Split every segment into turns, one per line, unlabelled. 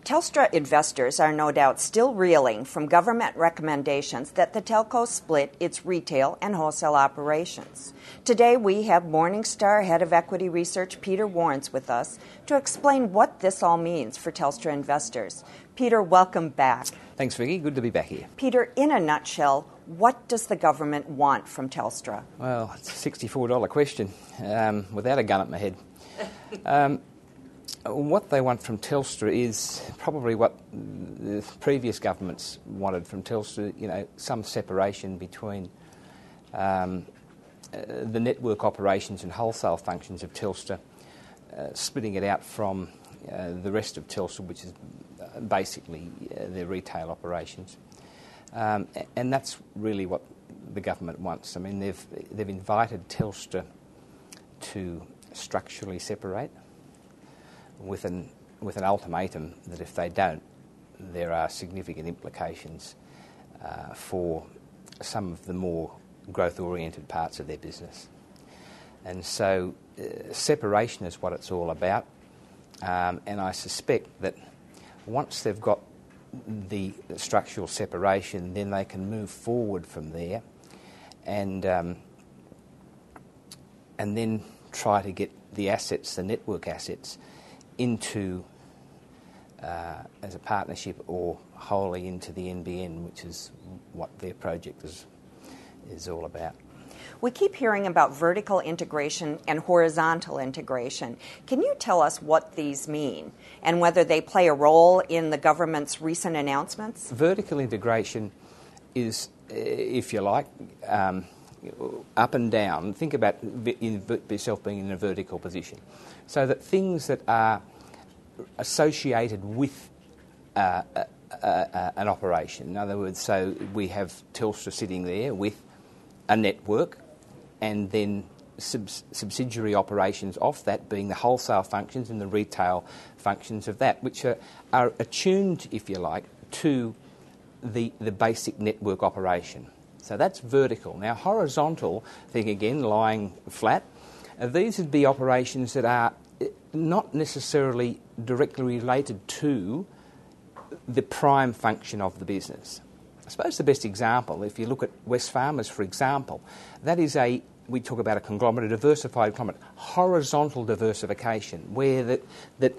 Telstra investors are no doubt still reeling from government recommendations that the telco split its retail and wholesale operations. Today we have Morningstar Head of Equity Research Peter Warrens with us to explain what this all means for Telstra investors. Peter, welcome back.
Thanks, Vicky. Good to be back here.
Peter, in a nutshell, what does the government want from Telstra?
Well, it's a $64 question without a gun at my head. What they want from Telstra is probably what the previous governments wanted from Telstra, some separation between the network operations and wholesale functions of Telstra, splitting it out from the rest of Telstra, which is basically their retail operations. And that's really what the government wants. I mean, they've invited Telstra to structurally separate with an ultimatum that if they don't, there are significant implications for some of the more growth-oriented parts of their business. And so separation is what it's all about. And I suspect that once they've got the structural separation, then they can move forward from there and then try to get the assets, the network assets, into as a partnership or wholly into the NBN, which is what their project is all about.
We keep hearing about vertical integration and horizontal integration. Can you tell us what these mean and whether they play a role in the government's recent announcements?
Vertical integration is, if you like, up and down. Think about yourself being in a vertical position. So that things that are associated with an operation, in other words, so we have Telstra sitting there with a network and then subsidiary operations off that being the wholesale functions and the retail functions of that, which are attuned, if you like, to the basic network operation. So that's vertical. Now, horizontal, think again, lying flat, these would be operations that are not necessarily directly related to the prime function of the business. I suppose the best example, if you look at Wesfarmers, for example, that is we talk about a conglomerate, a diversified conglomerate, horizontal diversification, where that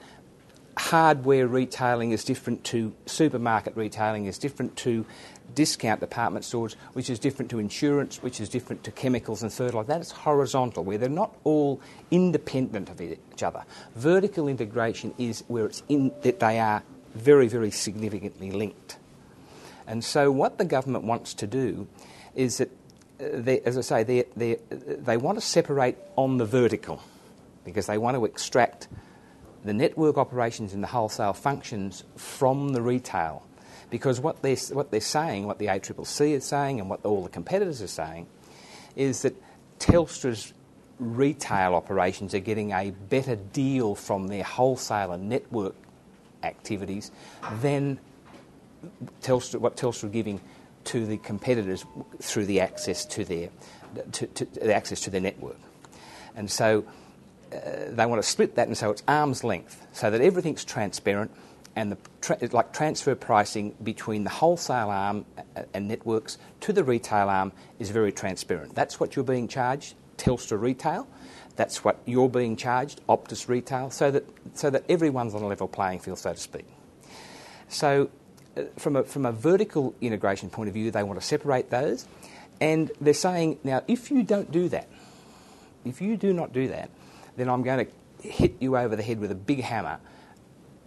hardware retailing is different to supermarket retailing, is different to discount department stores, which is different to insurance, which is different to chemicals and fertiliser. That is horizontal, where they're not all independent of each other. Vertical integration is where it's in that they are very, very significantly linked. And so what the government wants to do is that, as I say, they want to separate on the vertical because they want to extract the network operations and the wholesale functions from the retail. Because what they're saying, what the ACCC is saying and what all the competitors are saying, is that Telstra's retail operations are getting a better deal from their wholesale and network activities than what Telstra are giving to the competitors through the access to their network. And so they want to split that, and so it's arm's length, so that everything's transparent, and like transfer pricing between the wholesale arm and networks to the retail arm is very transparent. That's what you're being charged, Telstra Retail. That's what you're being charged, Optus Retail, so that everyone's on a level playing field, so to speak. So from a vertical integration point of view, they want to separate those, and they're saying, now, if you don't do that, if you do not do that, then I'm going to hit you over the head with a big hammer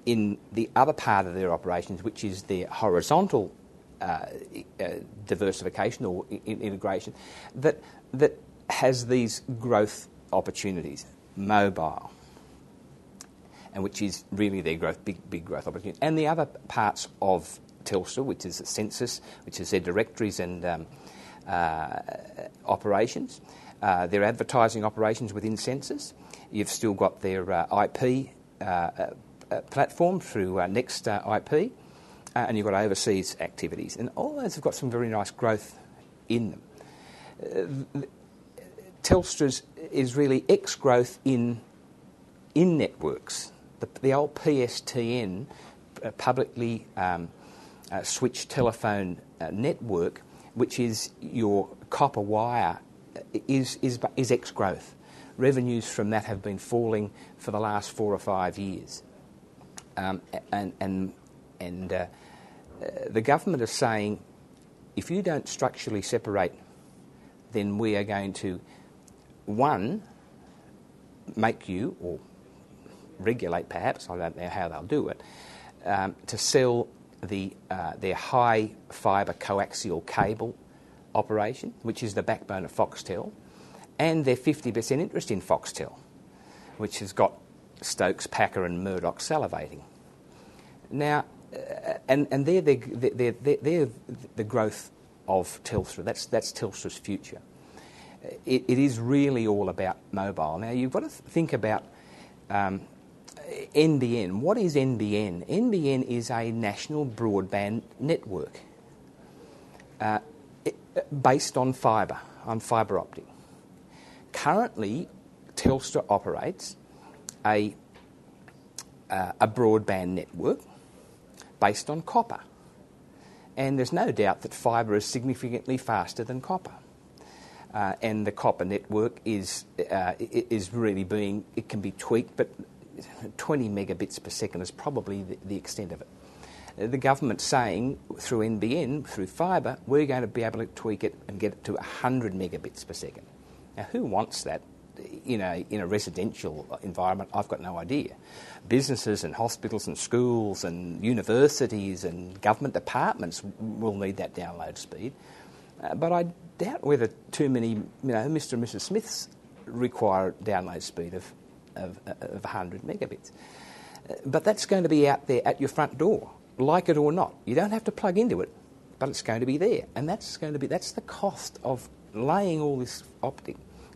in the other part of their operations, which is their horizontal diversification or integration, that has these growth opportunities, mobile, and which is really their growth, big growth opportunity, and the other parts of Telstra, which is the census, which is their directories and operations, their advertising operations within census. You've still got their IP platform through Next IP, and you've got overseas activities. And all those have got some very nice growth in them. Telstra's is really ex-growth in networks. The old PSTN publicly switched telephone network, which is your copper wire, is ex-growth. Revenues from that have been falling for the last 4 or 5 years, and the government is saying, if you don't structurally separate, then we are going to, one, make you, or regulate perhaps, I don't know how they'll do it, to sell their high fibre coaxial cable operation, which is the backbone of Foxtel, and their 50% interest in Foxtel, which has got Stokes, Packer and Murdoch salivating. Now, and they're the growth of Telstra. That's Telstra's future. It is really all about mobile. Now, you've got to think about NBN. What is NBN? NBN is a national broadband network based on fibre optic. Currently, Telstra operates a broadband network based on copper. And there's no doubt that fibre is significantly faster than copper. And the copper network is really being, it can be tweaked, but 20 megabits per second is probably the extent of it. The government's saying through NBN, through fibre, we're going to be able to tweak it and get it to 100 megabits per second. Now, who wants that in a residential environment? I've got no idea. Businesses and hospitals and schools and universities and government departments will need that download speed. But I doubt whether too many, Mr. and Mrs. Smiths require download speed of 100 megabits. But that's going to be out there at your front door, like it or not. You don't have to plug into it, but it's going to be there. And that's the cost of laying all this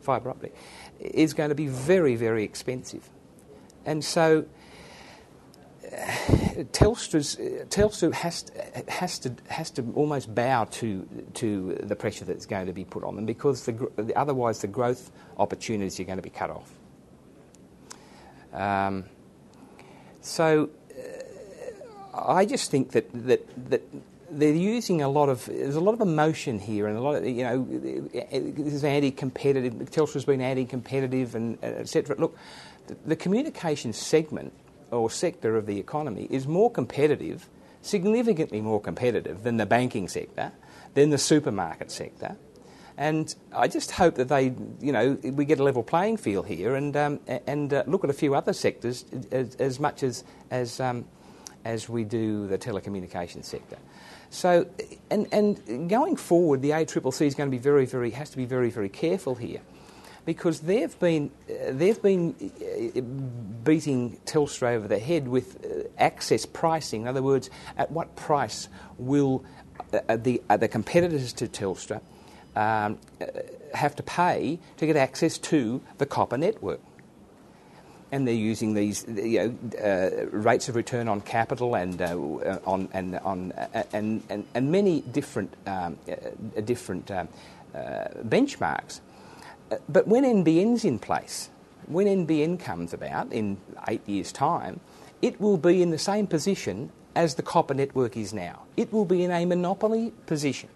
fibre optic. Is going to be very, very expensive. And so Telstra has to almost bow to the pressure that's going to be put on them, because otherwise the growth opportunities are going to be cut off. So I just think that they're using there's a lot of emotion here, and a lot of, this is anti-competitive. Telstra's been anti-competitive, and etc. Look, the communications segment or sector of the economy is more competitive, significantly more competitive than the banking sector, than the supermarket sector. And I just hope that we get a level playing field here, and look at a few other sectors as much as we do the telecommunications sector. So, and going forward, the ACCC is going to be has to be very, very careful here, because they've been beating Telstra over the head with access pricing. In other words, at what price will the competitors to Telstra have to pay to get access to the copper network? And they're using these rates of return on capital and many different benchmarks. But when NBN's in place, when NBN comes about in 8 years' time, it will be in the same position as the copper network is now. It will be in a monopoly position,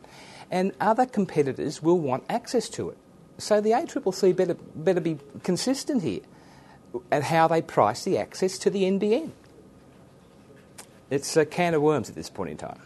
and other competitors will want access to it. So the ACCC better be consistent here at how they price the access to the NBN. It's a can of worms at this point in time.